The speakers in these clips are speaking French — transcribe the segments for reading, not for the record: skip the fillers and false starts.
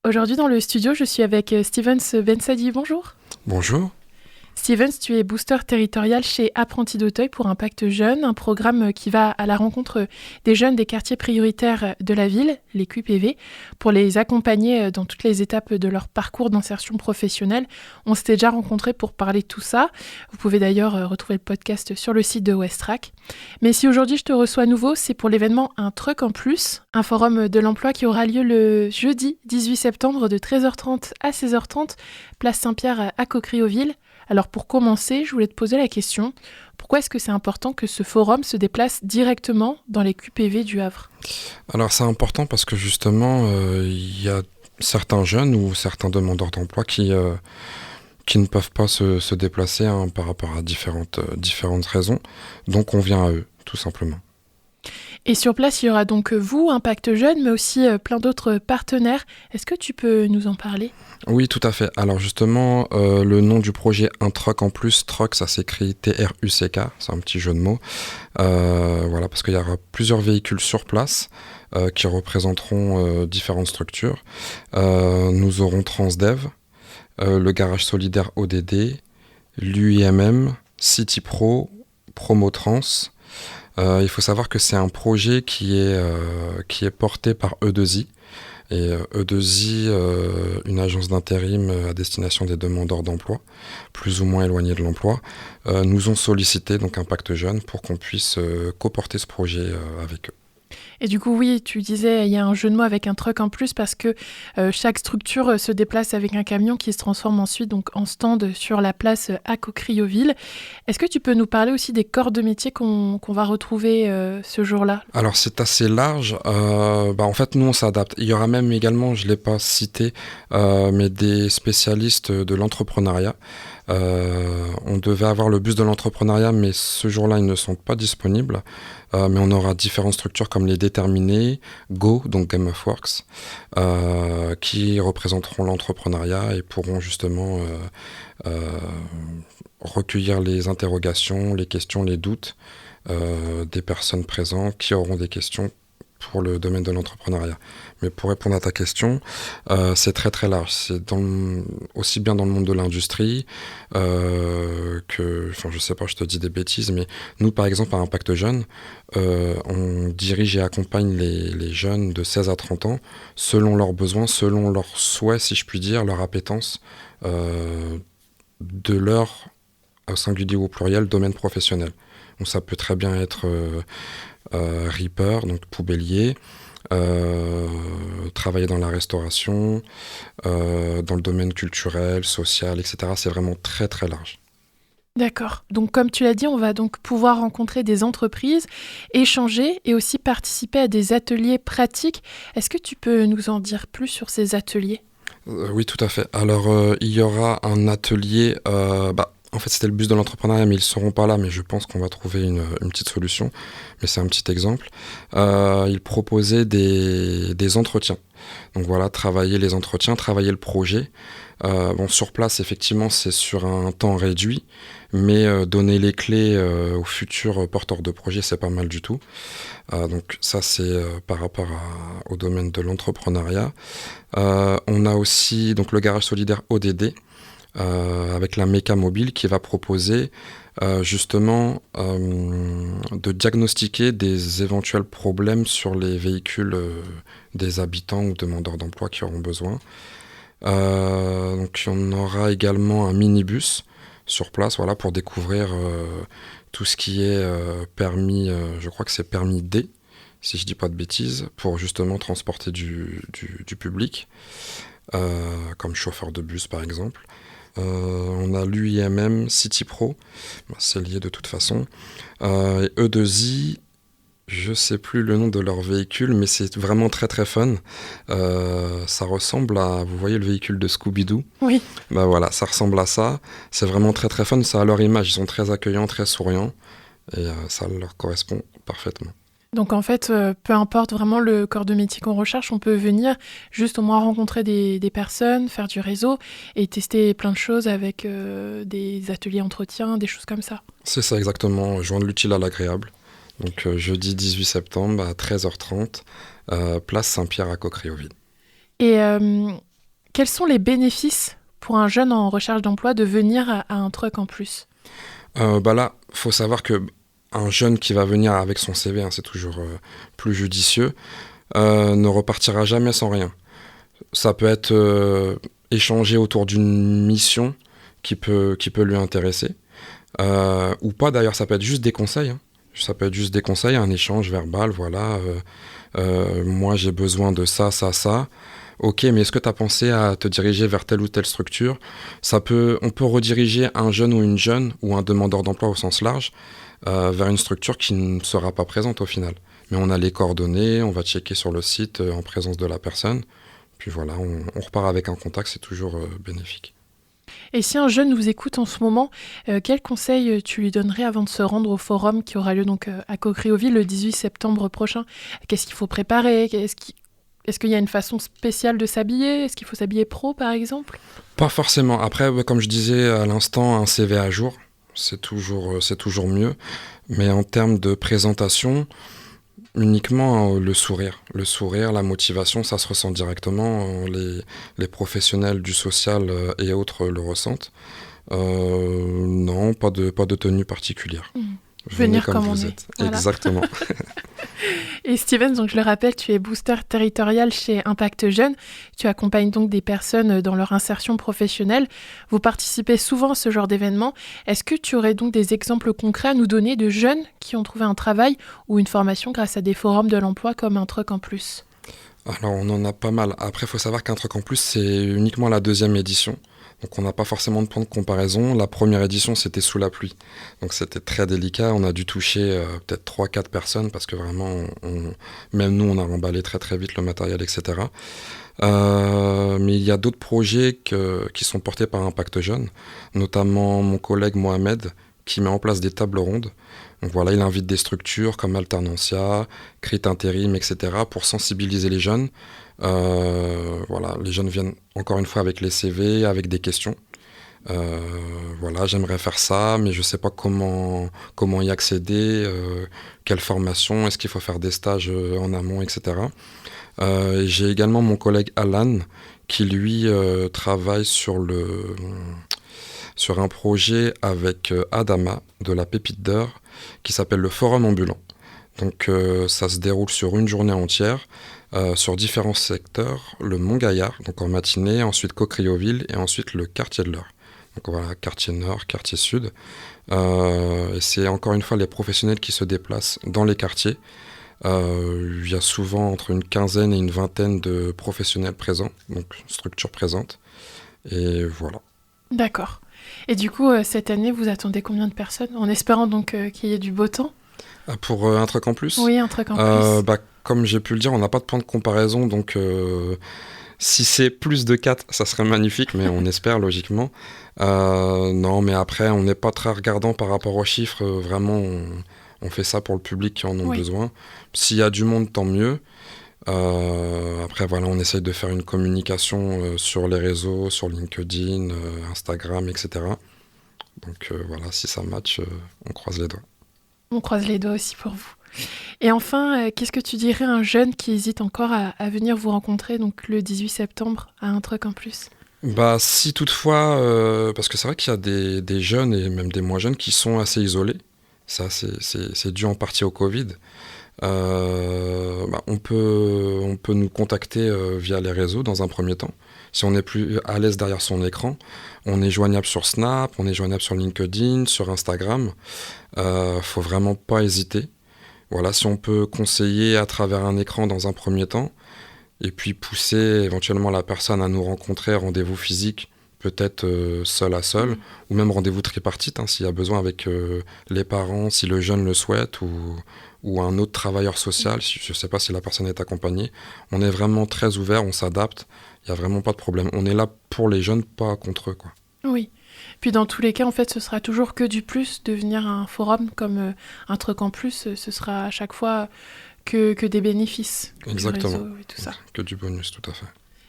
Aujourd'hui dans le studio, je suis avec Stevens Bensadi. Bonjour. Bonjour. Stevens, tu es booster territorial chez Apprentis d'Auteuil pour Impact Jeunes, un programme qui va à la rencontre des jeunes des quartiers prioritaires de la ville, les QPV, pour les accompagner dans toutes les étapes de leur parcours d'insertion professionnelle. On s'était déjà rencontrés pour parler de tout ça. Vous pouvez d'ailleurs retrouver le podcast sur le site de Westrack. Mais si aujourd'hui je te reçois à nouveau, c'est pour l'événement Un Truc en Plus, un forum de l'emploi qui aura lieu le jeudi 18 septembre de 13h30 à 16h30, place Saint-Pierre à Coquerioville. Alors pour commencer, je voulais te poser la question, pourquoi est-ce que c'est important que ce forum se déplace directement dans les QPV du Havre ? Alors c'est important parce que justement, il y a certains jeunes ou certains demandeurs d'emploi qui ne peuvent pas se déplacer par rapport à différentes raisons. Donc on vient à eux, tout simplement. Et sur place, il y aura donc vous, Impact Jeunes, mais aussi plein d'autres partenaires. Est-ce que tu peux nous en parler ? Oui, tout à fait. Alors justement, le nom du projet Un Truck en Plus, Truck, ça s'écrit Truck, c'est un petit jeu de mots. Voilà, parce qu'il y aura plusieurs véhicules sur place qui représenteront différentes structures. Nous aurons Transdev, le garage solidaire ODD, l'UIMM, CityPro, Promotrans. Il faut savoir que c'est un projet qui est porté par E2I. Et E2I, une agence d'intérim à destination des demandeurs d'emploi, plus ou moins éloignés de l'emploi, nous ont sollicité, donc Impact Jeunes, pour qu'on puisse coporter ce projet avec eux. Et du coup, oui, tu disais, il y a un jeu de mots avec un truck en plus parce que chaque structure se déplace avec un camion qui se transforme ensuite donc, en stand sur la place à Coquerioville. Est-ce que tu peux nous parler aussi des corps de métier qu'on va retrouver ce jour-là ? Alors c'est assez large, en fait nous on s'adapte. Il y aura même également, je ne l'ai pas cité, mais des spécialistes de l'entrepreneuriat. On devait avoir le bus de l'entrepreneuriat, mais ce jour-là, ils ne sont pas disponibles. Mais on aura différentes structures comme les déterminés, Go, donc Game of Works, qui représenteront l'entrepreneuriat et pourront justement recueillir les interrogations, les questions, les doutes des personnes présentes qui auront des questions pour le domaine de l'entrepreneuriat. Mais pour répondre à ta question, c'est très très large. C'est aussi bien dans le monde de l'industrie je sais pas, je te dis des bêtises, mais nous par exemple à Impact Jeunes, on dirige et accompagne les jeunes de 16 à 30 ans selon leurs besoins, selon leurs souhaits, si je puis dire, leur appétence de leur, au singulier ou au pluriel, domaine professionnel. Donc ça peut très bien être reaper, donc poubellier, travailler dans la restauration, dans le domaine culturel, social, etc. C'est vraiment très très large. D'accord. Donc comme tu l'as dit, on va donc pouvoir rencontrer des entreprises, échanger et aussi participer à des ateliers pratiques. Est-ce que tu peux nous en dire plus sur ces ateliers ? Oui, tout à fait. Alors, il y aura un atelier... en fait, c'était le bus de l'entrepreneuriat, mais ils ne seront pas là, mais je pense qu'on va trouver une petite solution. Mais c'est un petit exemple. Ils proposaient des entretiens. Donc voilà, travailler les entretiens, travailler le projet. Sur place, effectivement, c'est sur un temps réduit, mais donner les clés aux futurs porteurs de projet, c'est pas mal du tout. Donc ça, c'est par rapport au domaine de l'entrepreneuriat. On a aussi donc, le garage solidaire ODD, avec la Méca Mobile qui va proposer justement de diagnostiquer des éventuels problèmes sur les véhicules des habitants ou demandeurs d'emploi qui auront besoin. Donc on aura également un minibus sur place, voilà, pour découvrir tout ce qui est permis, je crois que c'est permis D, si je dis pas de bêtises, pour justement transporter du public, comme chauffeur de bus par exemple. On a l'UIMM, CityPro, c'est lié de toute façon. Et E2I, je sais plus le nom de leur véhicule, mais c'est vraiment très très fun. Ça ressemble à, vous voyez le véhicule de Scooby-Doo ? Oui. Voilà, ça ressemble à ça. C'est vraiment très très fun, ça a leur image, ils sont très accueillants, très souriants, et ça leur correspond parfaitement. Donc en fait, peu importe vraiment le corps de métier qu'on recherche, on peut venir juste au moins rencontrer des personnes, faire du réseau et tester plein de choses avec des ateliers entretien, des choses comme ça. C'est ça exactement, joindre l'utile à l'agréable. Donc jeudi 18 septembre à 13h30, place Saint-Pierre à Coquerioville. Et Quels sont les bénéfices pour un jeune en recherche d'emploi de venir à un truc en plus? Là, faut savoir que un jeune qui va venir avec son CV, c'est toujours plus judicieux, ne repartira jamais sans rien. Ça peut être échangé autour d'une mission qui peut lui intéresser, ou pas d'ailleurs, ça peut être juste des conseils. Ça peut être juste des conseils, un échange verbal, voilà. Moi, j'ai besoin de ça, ça, ça. Ok, mais est-ce que tu as pensé à te diriger vers telle ou telle structure? On peut rediriger un jeune ou une jeune, ou un demandeur d'emploi au sens large, vers une structure qui ne sera pas présente au final. Mais on a les coordonnées, on va checker sur le site en présence de la personne. Puis voilà, on repart avec un contact, c'est toujours bénéfique. Et si un jeune vous écoute en ce moment, quels conseils tu lui donnerais avant de se rendre au forum qui aura lieu donc à Coqueriville le 18 septembre prochain? Qu'est-ce qu'il faut préparer? Est-ce qu'il y a une façon spéciale de s'habiller? Est-ce qu'il faut s'habiller pro, par exemple? Pas forcément. Après, comme je disais à l'instant, un CV à jour, c'est toujours mieux. Mais en termes de présentation, uniquement le sourire. Le sourire, la motivation, ça se ressent directement. Les professionnels du social et autres le ressentent. Non, pas de tenue particulière. Venez Venir comme vous on est. êtes. Voilà. Exactement. Et Steven, donc je le rappelle, tu es booster territorial chez Impact Jeunes. Tu accompagnes donc des personnes dans leur insertion professionnelle. Vous participez souvent à ce genre d'événements. Est-ce que tu aurais donc des exemples concrets à nous donner de jeunes qui ont trouvé un travail ou une formation grâce à des forums de l'emploi comme Un Truc en Plus? Alors, on en a pas mal. Après, il faut savoir qu'un truc en plus, c'est uniquement la 2e édition. Donc, on n'a pas forcément de point de comparaison. La première édition, c'était sous la pluie. Donc, c'était très délicat. On a dû toucher peut-être 3-4 personnes parce que vraiment, même nous, on a remballé très très vite le matériel, etc. Mais il y a d'autres projets qui sont portés par Impact Jeunes, notamment mon collègue Mohamed, qui met en place des tables rondes. Donc voilà, il invite des structures comme Alternantia, Crit Intérim, etc. pour sensibiliser les jeunes. Voilà, les jeunes viennent encore une fois avec les CV, avec des questions. Voilà, j'aimerais faire ça, mais je ne sais pas comment y accéder, quelle formation, est-ce qu'il faut faire des stages en amont, etc. J'ai également mon collègue Alan qui, lui, travaille sur un projet avec Adama de la Pépite d'Or qui s'appelle le Forum Ambulant. Donc ça se déroule sur une journée entière sur différents secteurs, le Mont-Gaillard, donc en matinée, ensuite Coqueriville et ensuite le quartier de l'Eure. Donc voilà, quartier nord, quartier sud. Et c'est encore une fois les professionnels qui se déplacent dans les quartiers. Il y a souvent entre une quinzaine et une vingtaine de professionnels présents, donc structures présentes. Et voilà. D'accord. Et du coup, cette année, vous attendez combien de personnes? En espérant donc qu'il y ait du beau temps? Pour Un Truc en Plus? Oui, Un Truc en Plus. Comme j'ai pu le dire, on n'a pas de point de comparaison, donc si c'est plus de 4, ça serait magnifique, mais on espère logiquement. Non, mais après, on n'est pas très regardant par rapport aux chiffres. Vraiment, on fait ça pour le public qui en ont besoin. S'il y a du monde, tant mieux. Après, voilà, on essaye de faire une communication sur les réseaux, sur LinkedIn, Instagram, etc. Donc voilà, si ça match, on croise les doigts. On croise les doigts aussi pour vous. Et enfin, qu'est-ce que tu dirais à un jeune qui hésite encore à venir vous rencontrer donc le 18 septembre à Un Truc en Plus? Si toutefois, parce que c'est vrai qu'il y a des jeunes et même des moins jeunes qui sont assez isolés. Ça, c'est dû en partie au Covid. On peut nous contacter via les réseaux dans un premier temps. Si on n'est plus à l'aise derrière son écran, on est joignable sur Snap, on est joignable sur LinkedIn, sur Instagram. Faut vraiment pas hésiter. Voilà, si on peut conseiller à travers un écran dans un premier temps, et puis pousser éventuellement la personne à nous rencontrer, rendez-vous physique, peut-être seul à seul, ou même rendez-vous tripartite, s'il y a besoin avec les parents, si le jeune le souhaite, ou un autre travailleur social, je ne sais pas si la personne est accompagnée. On est vraiment très ouvert, on s'adapte, il n'y a vraiment pas de problème. On est là pour les jeunes, pas contre eux, quoi. Oui. Puis dans tous les cas, en fait, ce sera toujours que du plus de venir à un forum comme Un Truc en Plus. Ce sera à chaque fois que des bénéfices. Exactement. Du réseau et tout ça. Que du bonus, tout à fait.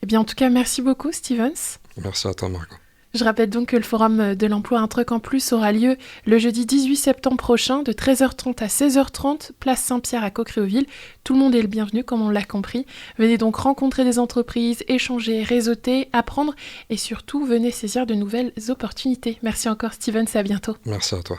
Eh bien, en tout cas, merci beaucoup, Stevens. Merci à toi, Margot. Je rappelle donc que le Forum de l'emploi Un truc en plus aura lieu le jeudi 18 septembre prochain de 13h30 à 16h30, place Saint-Pierre à Coqueréauville. Tout le monde est le bienvenu, comme on l'a compris. Venez donc rencontrer des entreprises, échanger, réseauter, apprendre et surtout venez saisir de nouvelles opportunités. Merci encore Steven, à bientôt. Merci à toi.